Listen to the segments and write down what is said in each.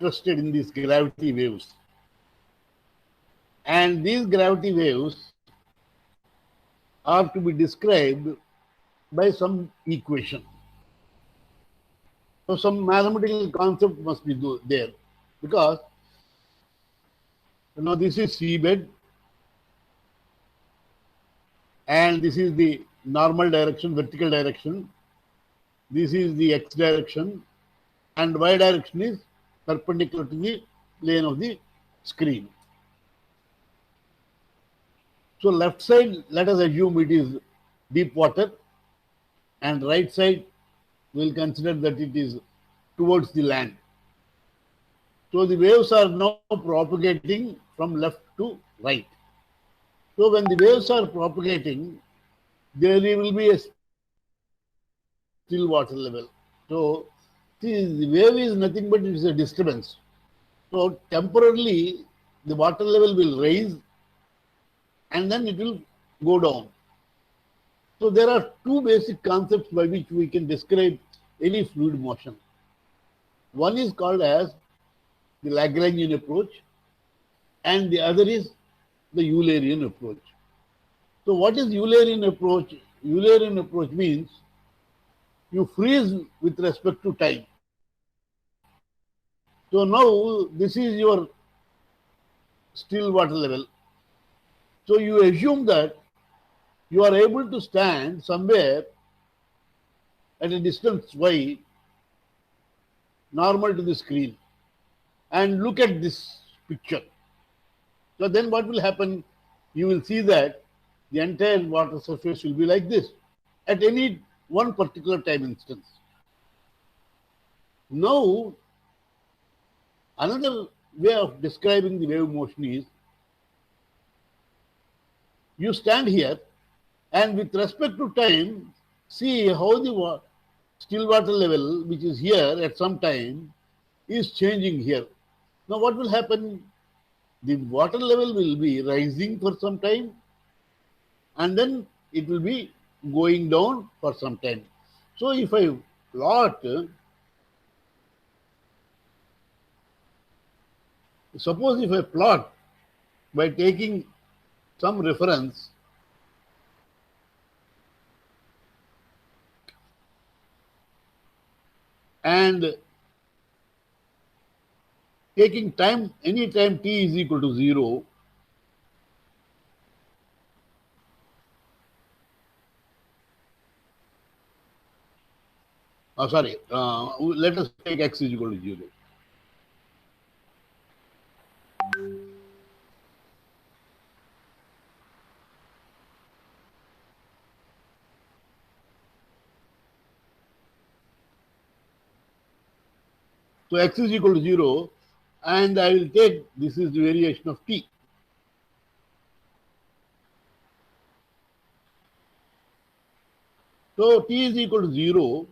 interested in these gravity waves. And these gravity waves are to be described by some equation. So some mathematical concept must be there, because this is seabed and this is the normal direction, vertical direction. This is the x direction, and y direction is perpendicular to the plane of the screen. So left side, let us assume it is deep water, and right side we will consider that it is towards the land. So the waves are now propagating from left to right. So when the waves are propagating, there will be a still water level. So the wave is nothing but it is a disturbance. So temporarily the water level will rise and then it will go down. So there are two basic concepts by which we can describe any fluid motion. One is called as the Lagrangian approach, and the other is the Eulerian approach. So what is Eulerian approach? Eulerian approach means you freeze with respect to time. So now this is your still water level. So you assume that you are able to stand somewhere at a distance y normal to the screen and look at this picture. So then what will happen? You will see that the entire water surface will be like this at any one particular time instance. Now, another way of describing the wave motion is you stand here and with respect to time, see how the still water level, which is here at some time, is changing here. Now what will happen? The water level will be rising for some time and then it will be going down for some time. So if I plot, suppose if I plot by taking some reference, and taking time, any time t is equal to 0, let us take x is equal to 0. So x is equal to 0, and I will take, this is the variation of t. So t is equal to 0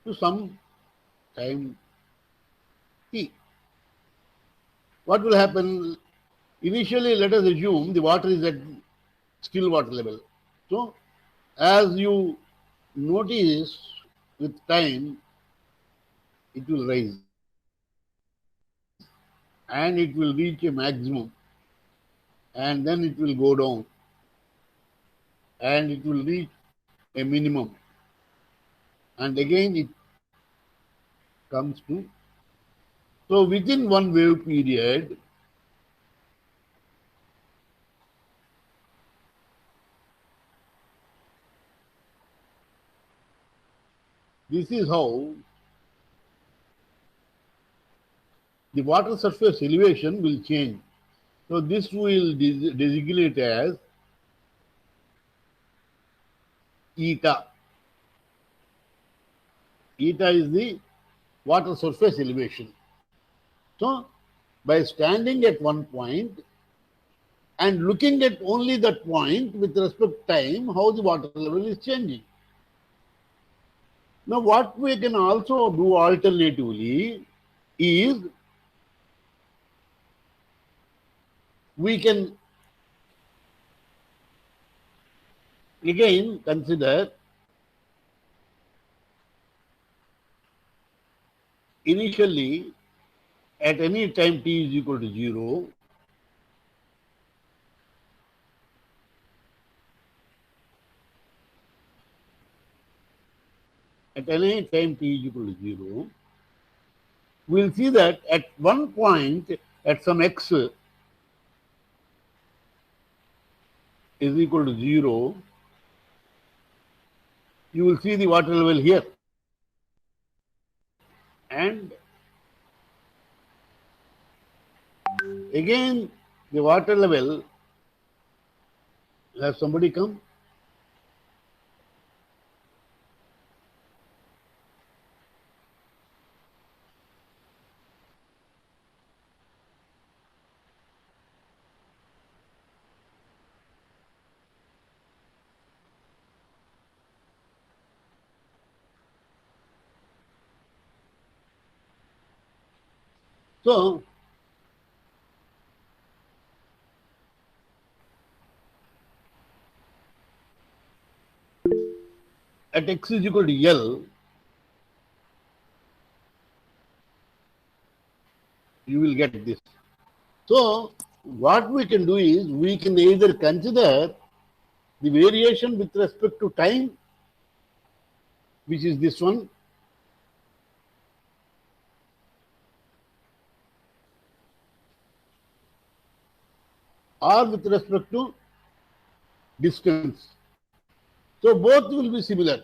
to some time t. What will happen? Initially, let us assume the water is at still water level. So as you notice with time, it will rise and it will reach a maximum and then it will go down and it will reach a minimum and again it comes to. So within one wave period, this is how the water surface elevation will change. So this will designate as eta. Eta is the water surface elevation. So by standing at one point and looking at only that point with respect to time, how the water level is changing. Now what we can also do alternatively is we can again consider initially at any time t is equal to 0, at any time t is equal to 0, we'll see that at one point at some x is equal to 0, you will see the water level here. And again, the water level, has somebody come? So, at x is equal to L, you will get this. So, what we can do is we can either consider the variation with respect to time, which is this one, or with respect to distance. So, both will be similar.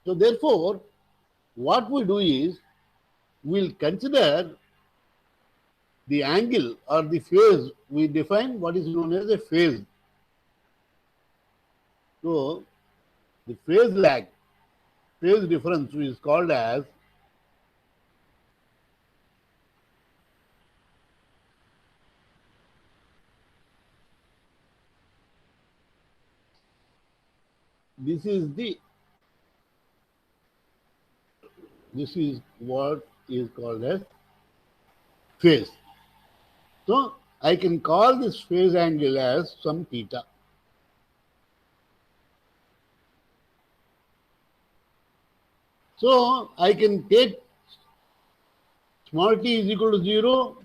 So, therefore, what we do is we'll consider the angle or the phase. We define what is known as a phase. So, the phase lag, phase difference is called as this is what is called as phase. So, I can call this phase angle as some theta. So, I can take small t is equal to 0,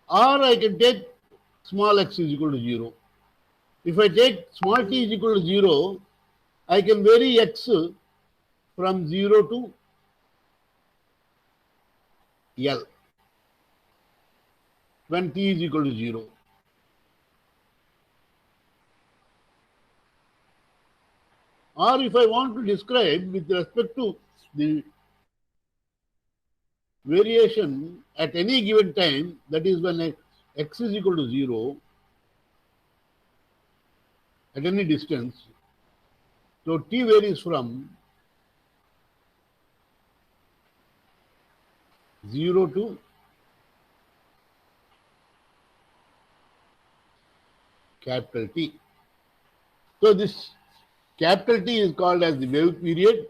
or I can take small x is equal to 0. If I take small t is equal to 0, I can vary x from 0 to L when t is equal to 0. Or if I want to describe with respect to the variation at any given time, that is when x is equal to 0 at any distance, so t varies from 0 to capital T. So this capital T is called as the wave period.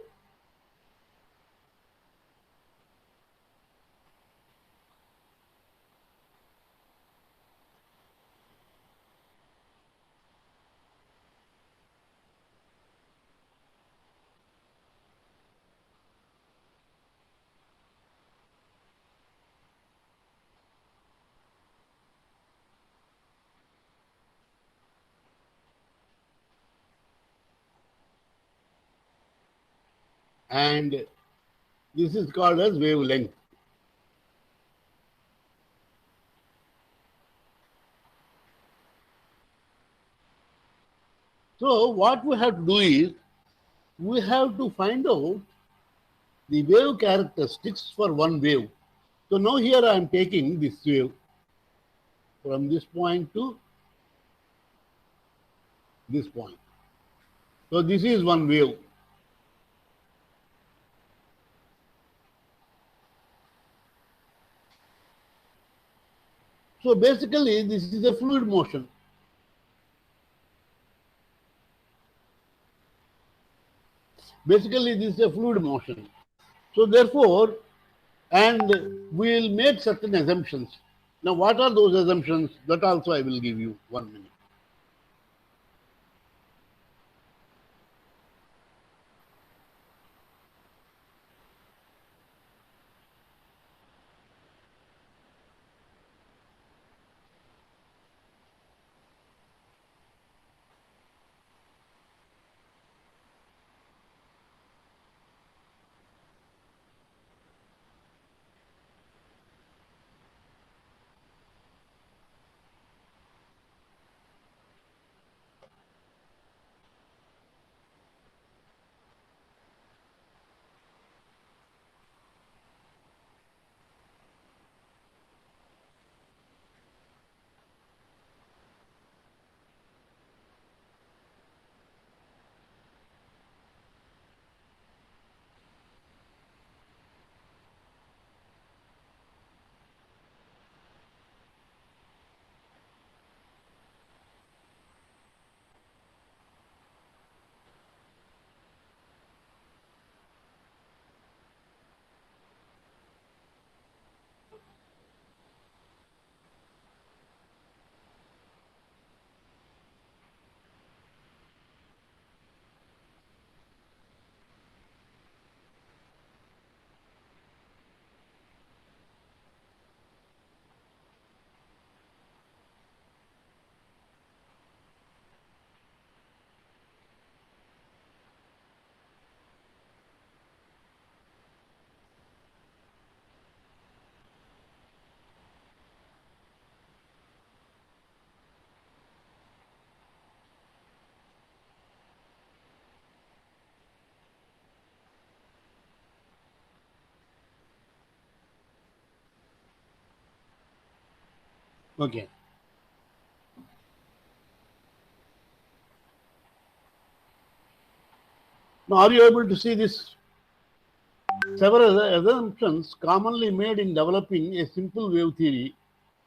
And this is called as wavelength. So what we have to do is we have to find out the wave characteristics for one wave. So now here I am taking this wave from this point to this point. So this is one wave. So basically this is a fluid motion. Basically this is a fluid motion. So therefore, and we will make certain assumptions. Now what are those assumptions? That also I will give you 1 minute. Okay. Now, are you able to see this? Several assumptions commonly made in developing a simple wave theory,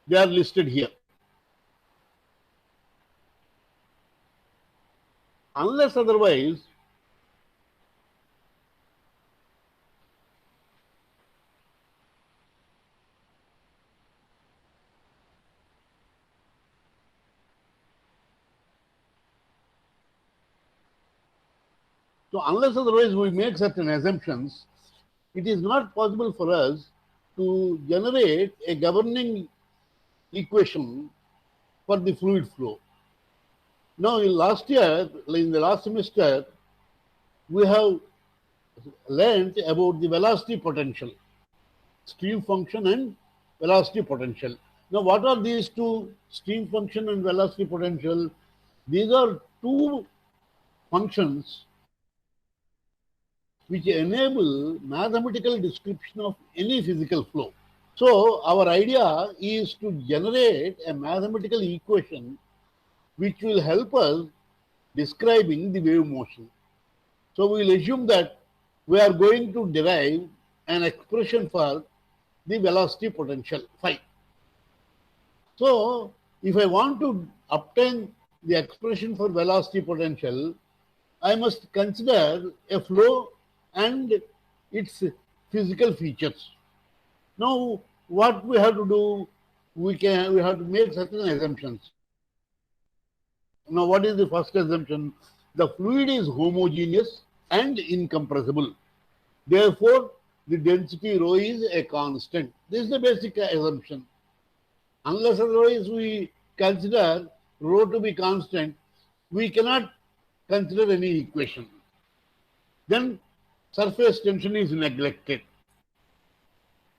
they are listed here. Unless otherwise, unless otherwise we make certain assumptions, it is not possible for us to generate a governing equation for the fluid flow. Now, in the last semester, we have learned about the velocity potential, stream function and velocity potential. Now, what are these two, stream function and velocity potential? These are two functions which enable mathematical description of any physical flow. So, our idea is to generate a mathematical equation which will help us describing the wave motion. So, we will assume that we are going to derive an expression for the velocity potential phi. So, if I want to obtain the expression for velocity potential, I must consider a flow and its physical features. Now, what we have to do, we have to make certain assumptions. Now, what is the first assumption? The fluid is homogeneous and incompressible. Therefore, the density rho is a constant. This is the basic assumption. Unless otherwise we consider rho to be constant, we cannot consider any equation. Then surface tension is neglected.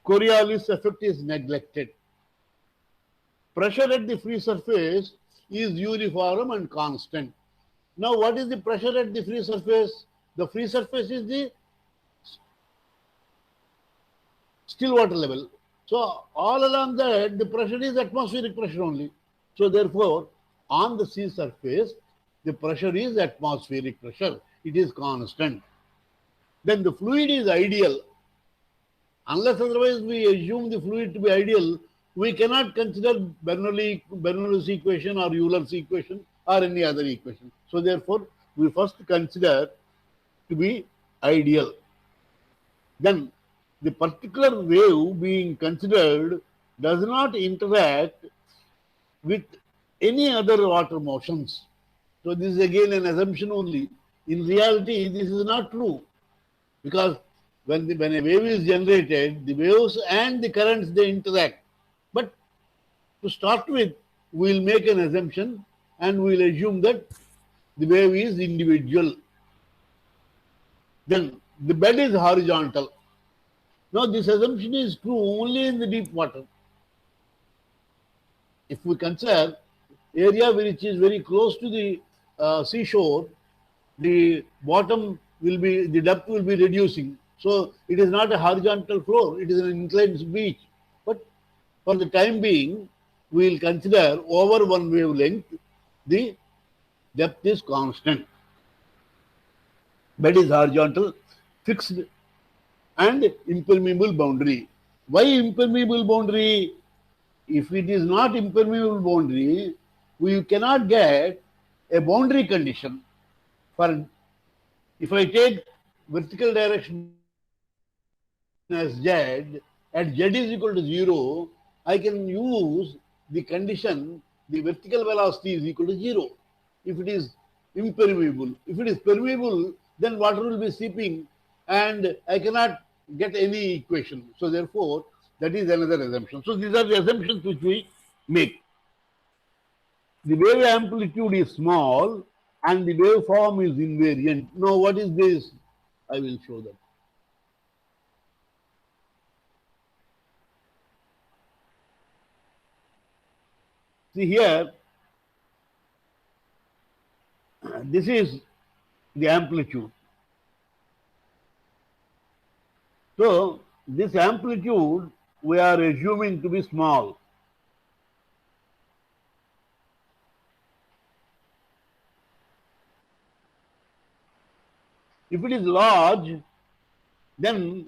Coriolis effect is neglected. Pressure at the free surface is uniform and constant. Now, what is the pressure at the free surface? The free surface is the still water level. So, all along that, the pressure is atmospheric pressure only. So, therefore, on the sea surface, the pressure is atmospheric pressure. It is constant. Then the fluid is ideal. Unless otherwise we assume the fluid to be ideal, we cannot consider Bernoulli's equation or Euler's equation or any other equation. So, therefore, we first consider to be ideal. Then the particular wave being considered does not interact with any other water motions. So, this is again an assumption only. In reality, this is not true, because when a wave is generated, the waves and the currents, they interact. But to start with, we will make an assumption and we will assume that the wave is individual. Then the bed is horizontal. Now, this assumption is true only in the deep water. If we consider area which is very close to the seashore, the depth will be reducing. So, it is not a horizontal floor, it is an inclined beach. But for the time being, we will consider over one wavelength, the depth is constant. Bed is horizontal, fixed and impermeable boundary. Why impermeable boundary? If it is not impermeable boundary, we cannot get a boundary condition. For if I take vertical direction as z, at z is equal to 0, I can use the condition the vertical velocity is equal to 0. If it is impermeable, if it is permeable, then water will be seeping and I cannot get any equation. So, therefore, that is another assumption. So, these are the assumptions which we make. The wave amplitude is small and the waveform is invariant. Now, what is this? I will show that. See here, this is the amplitude. So, this amplitude we are assuming to be small. If it is large, then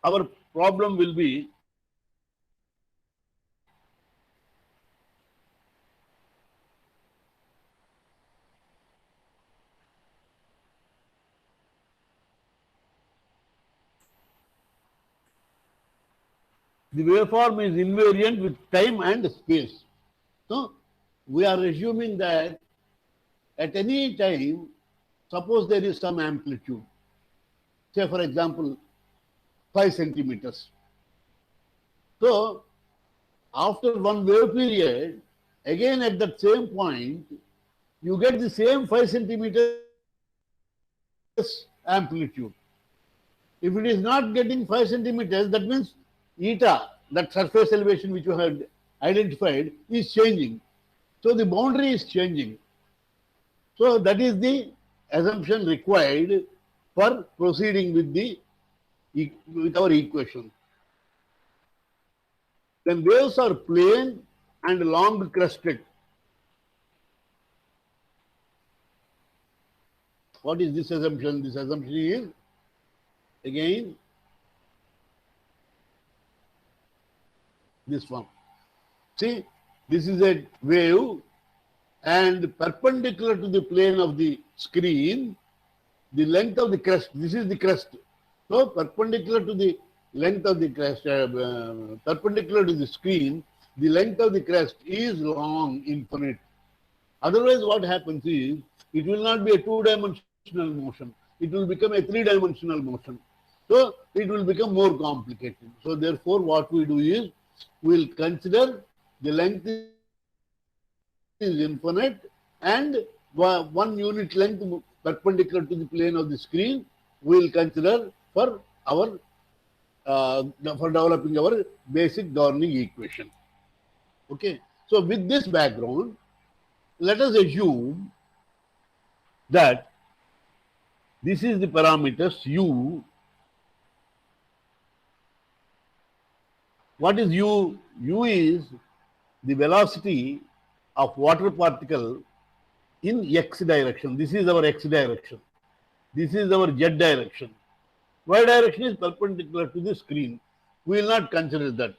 our problem will be the waveform is invariant with time and space. So we are assuming that at any time, suppose there is some amplitude, say for example 5 centimeters. So after one wave period, again at that same point, you get the same 5 centimeters amplitude. If it is not getting 5 centimeters, that means eta, that surface elevation which you had identified, is changing. So the boundary is changing. So that is the assumption required for proceeding with our equation. Then waves are plane and long crested. What is this assumption? This assumption is again this one. See, this is a wave and perpendicular to the plane of the screen, the length of the crest, this is the crest. So perpendicular to the length of the crest, perpendicular to the screen, the length of the crest is long, infinite. Otherwise what happens is, it will not be a two-dimensional motion. It will become a three-dimensional motion. So it will become more complicated. So therefore what we do is, we will consider the length is infinite and one unit length perpendicular to the plane of the screen we will consider for our for developing our basic governing equation. Okay. So with this background, let us assume that this is the parameters u. What is u? U is the velocity of water particle in x direction. This is our x direction. This is our z direction. Y direction is perpendicular to the screen. We will not consider that.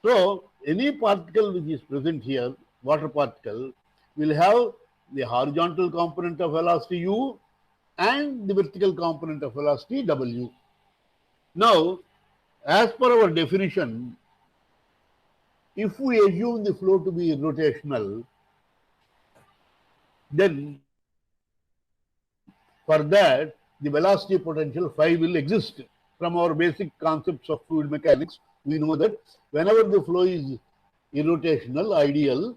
So any particle which is present here, water particle, will have the horizontal component of velocity u and the vertical component of velocity w. Now, as per our definition, if we assume the flow to be rotational, then for that the velocity potential phi will exist. From our basic concepts of fluid mechanics, we know that whenever the flow is irrotational, ideal,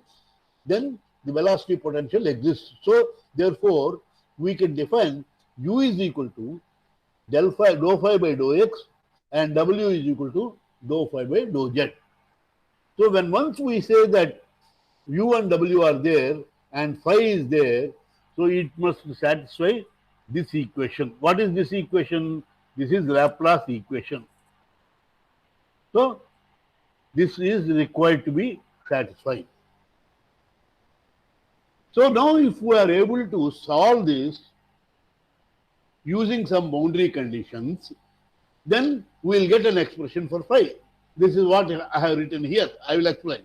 then the velocity potential exists. So therefore we can define u is equal to del phi, dou phi by dou x, and w is equal to dou phi by dou z. So when once we say that u and w are there and phi is there, so it must satisfy this equation. What is this equation? This is Laplace equation. So this is required to be satisfied. So now if we are able to solve this using some boundary conditions, then we will get an expression for phi. This is what I have written here. I will explain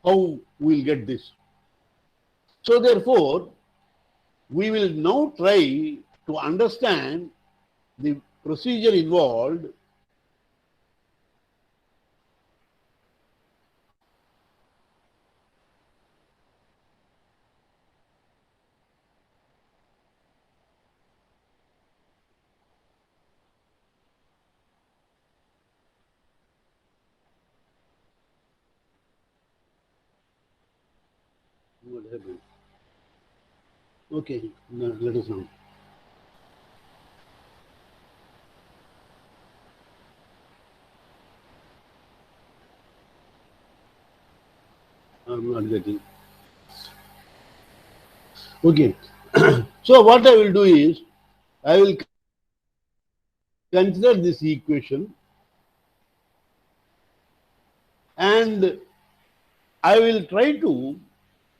how we will get this. So therefore, we will now try to understand the procedure involved what happened. Okay, now let us know. I'm not getting. Okay. So what I will do is, I will consider this equation and I will try to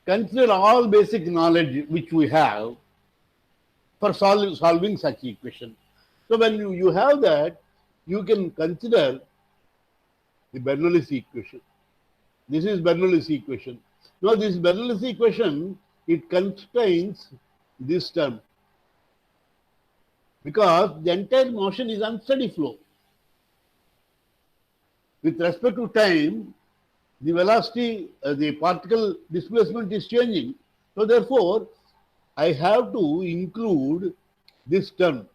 consider all basic knowledge which we have for solving such equation. So when you have that, you can consider the Bernoulli's equation. This is Bernoulli's equation. Now this Bernoulli's equation, it constrains this term because the entire motion is unsteady flow. With respect to time, the velocity, the particle displacement is changing. So therefore, I have to include this term,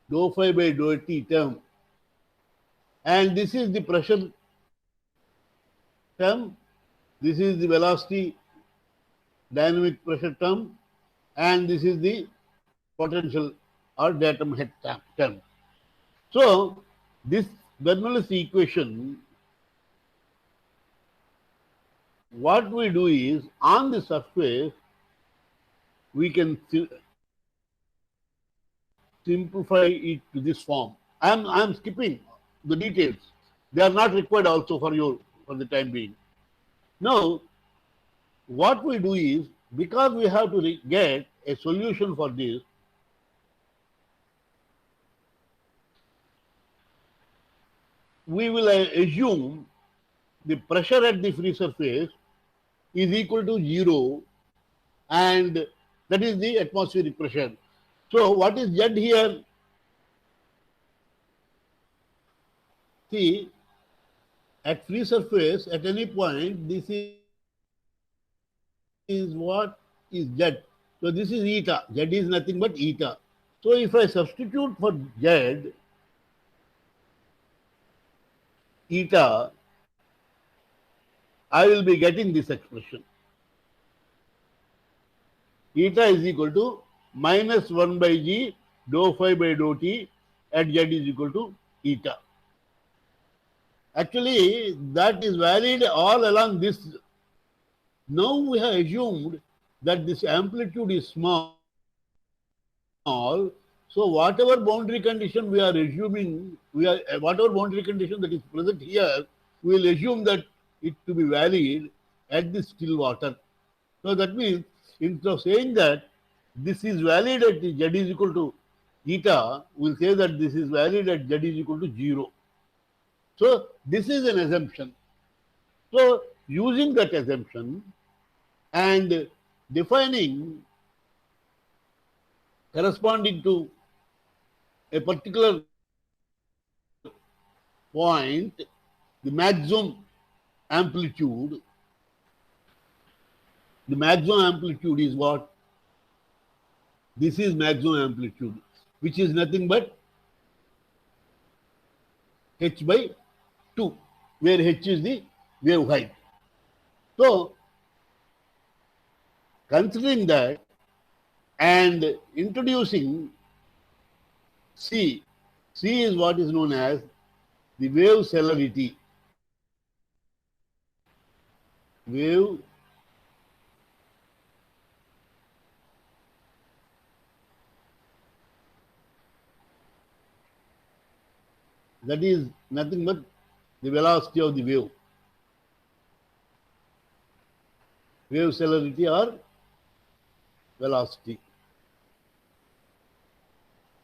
dou phi by dou t term, and this is the pressure term, this is the velocity dynamic pressure term, and this is the potential or datum head term. So this Bernoulli's equation, what we do is, on the surface, we can simplify it to this form. I am skipping the details. They are not required also for the time being. Now, what we do is, because we have to get a solution for this, we will assume the pressure at the free surface is equal to 0, and that is the atmospheric pressure. So what is Z here? See, at free surface, at any point, this is what is Z. So this is eta. Z is nothing but eta. So if I substitute for Z, eta, I will be getting this expression. Eta is equal to minus 1 by g dou phi by dou t at Z is equal to eta. Actually, that is valid all along this. Now we have assumed that this amplitude is small. So whatever boundary condition we are assuming, whatever boundary condition that is present here, we will assume that it to be valid at the still water. So that means, instead of saying that this is valid at Z is equal to eta, we will say that this is valid at Z is equal to 0. So this is an assumption. So using that assumption and defining corresponding to a particular point the maximum amplitude is what? This is maximum amplitude, which is nothing but h by 2, where h is the wave height. So, considering that and introducing C is what is known as the wave celerity. That is nothing but the velocity of the wave. Wave celerity or velocity.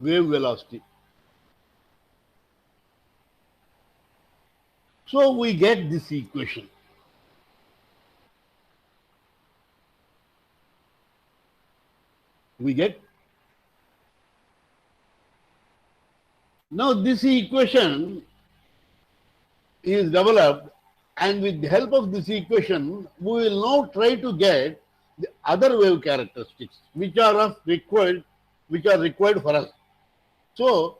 Wave velocity. So we get this equation. Now this equation is developed, and with the help of this equation, we will now try to get the other wave characteristics which are required for us. So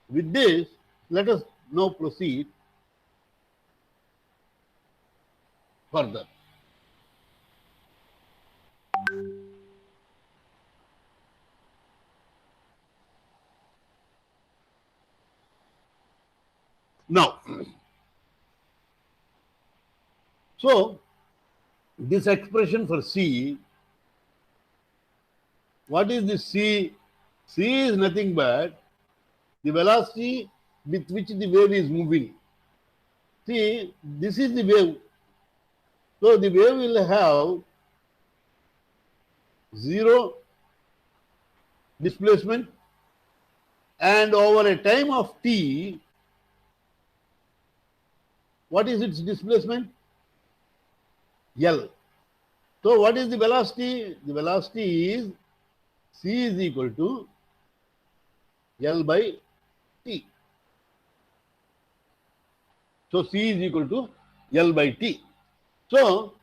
with this, let us now proceed further. Now, so this expression for C, what is this C? C is nothing but the velocity with which the wave is moving. See, this is the wave. So the wave will have zero displacement, and over a time of t, what is its displacement? L. So what is the velocity? The velocity is c is equal to L by t. So c is equal to L by t. So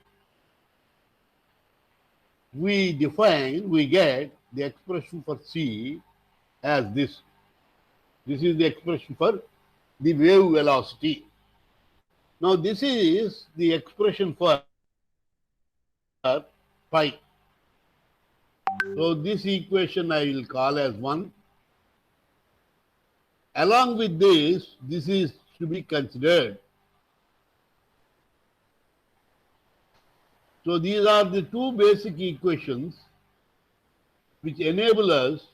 we get the expression for c as this. This is the expression for the wave velocity. Now this is the expression for phi. So this equation I will call as 1. Along with this, this is to be considered. So these are the two basic equations which enable us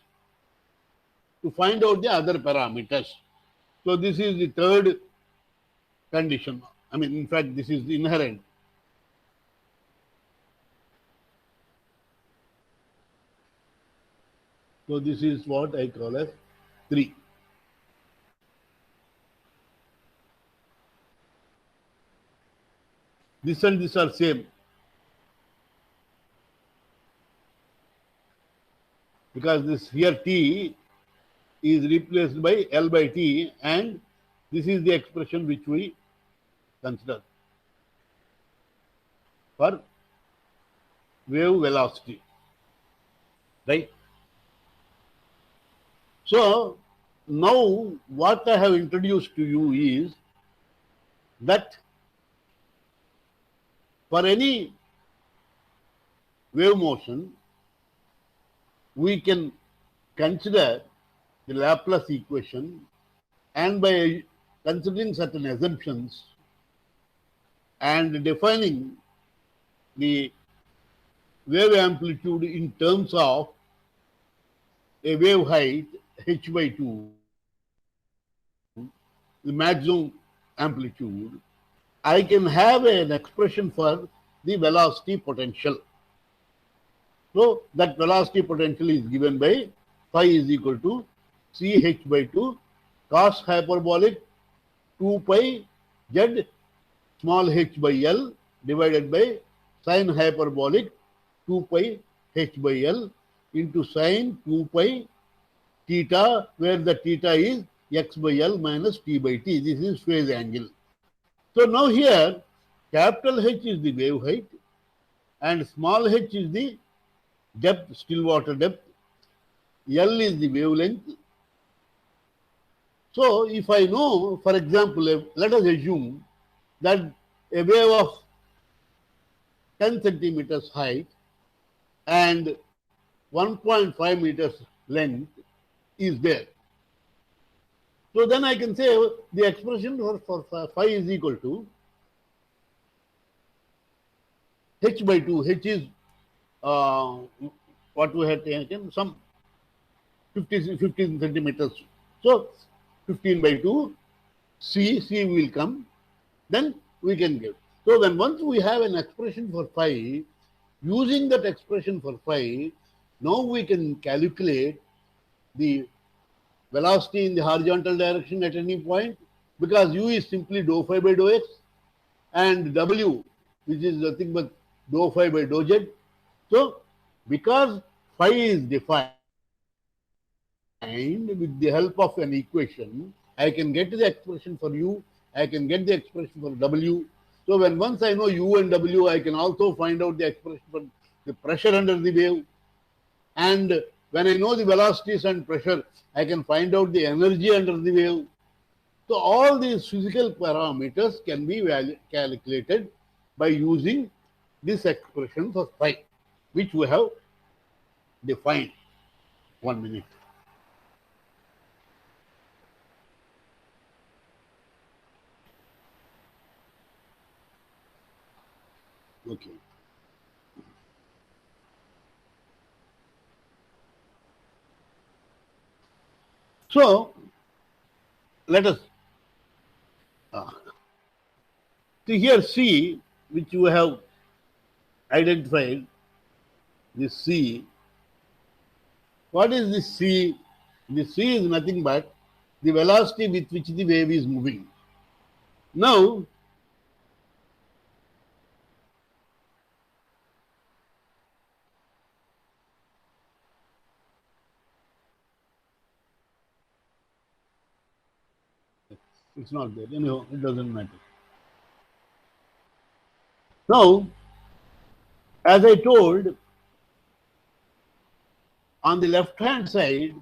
to find out the other parameters. So this is the third condition. I mean, in fact, this is inherent. So this is what I call as 3. This and this are same, because this here t is replaced by L by t, and this is the expression which we consider for wave velocity, right? So now what I have introduced to you is that for any wave motion, we can consider the Laplace equation, and by considering certain assumptions and defining the wave amplitude in terms of a wave height h by 2, the maximum amplitude, I can have an expression for the velocity potential. So that velocity potential is given by phi is equal to ch by 2 cos hyperbolic 2 pi z small h by L divided by sin hyperbolic 2 pi h by L into sin 2 pi theta, where the theta is x by L minus t by t. This is phase angle. So now here capital H is the wave height and small h is the depth, still water depth, L is the wavelength. So if I know, for example, let us assume that a wave of 10 centimeters height and 1.5 meters length is there. So then I can say the expression for phi is equal to h by 2. H is what we had taken, some 15 centimeters. So 15 by 2, C will come, then we can give. So when once we have an expression for phi, using that expression for phi, now we can calculate the velocity in the horizontal direction at any point, because u is simply dou phi by dou x, and w, which is nothing but dou phi by dou z. So because phi is defined with the help of an equation, I can get the expression for u, I can get the expression for w. So when once I know u and w, I can also find out the expression for the pressure under the wave. And when I know the velocities and pressure, I can find out the energy under the wave. So all these physical parameters can be calculated by using this expression for phi, which we have defined. 1 minute. Okay. So let us see here C, which you have identified, this C. What is this C? This C is nothing but the velocity with which the wave is moving. Now, it's not there. Anyhow, it doesn't matter. Now, as I told, on the left hand side,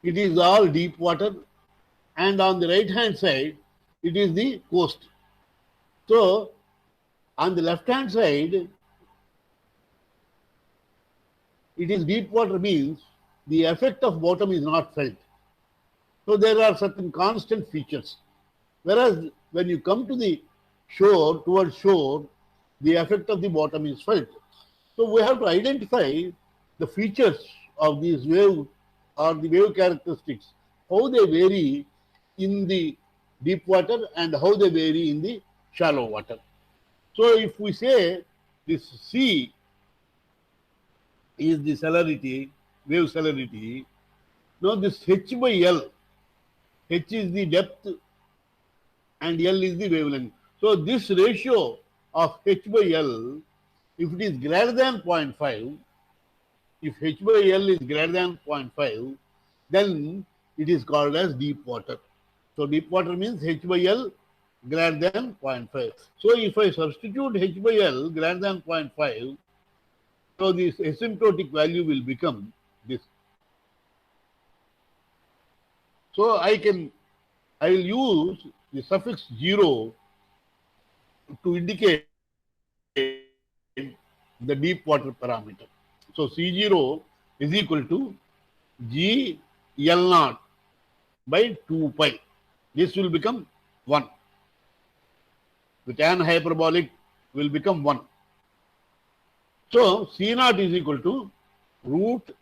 it is all deep water, and on the right hand side, it is the coast. So, on the left hand side, it is deep water means the effect of bottom is not felt. So, there are certain constant features. Whereas, when you come to the shore, towards shore, the effect of the bottom is felt. So, we have to identify the features of these wave or the wave characteristics, how they vary in the deep water and how they vary in the shallow water. So, if we say this C is the celerity, wave celerity, now this H by L, H is the depth and L is the wavelength. So, this ratio of H by L, if it is greater than 0.5, if H by L is greater than 0.5, then it is called as deep water. So, deep water means H by L greater than 0.5. So, if I substitute H by L greater than 0.5, so this asymptotic value will become this. So, I will use the suffix 0 to indicate the deep water parameter. So, C0 is equal to G L naught by 2 pi. This will become 1. The tan hyperbolic will become 1. So, C naught is equal to root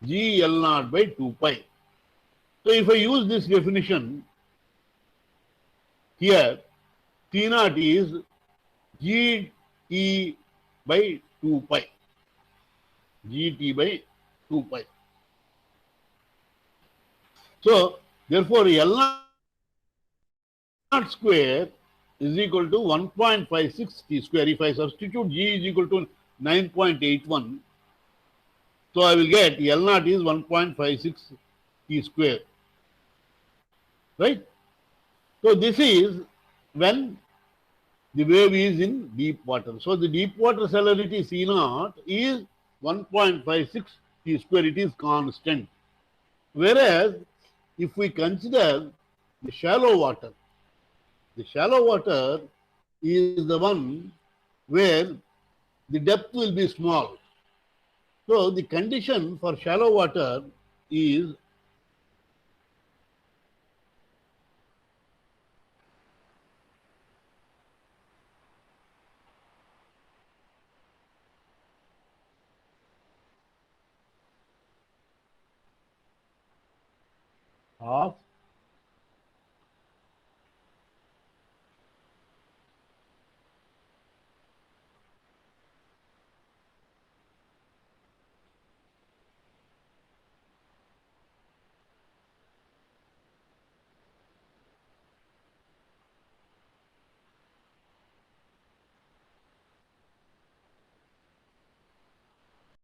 G L naught by 2 pi. So, if I use this definition here, C naught is G T by 2 pi. Gt by 2 pi. So, therefore, L naught square is equal to 1.56 T square. If I substitute G is equal to 9.81, so I will get L naught is 1.56 T square. Right? So, this is when the wave is in deep water. So, the deep water celerity C naught is 1.56 T square. It is constant. Whereas, if we consider the shallow water is the one where the depth will be small. So, the condition for shallow water is half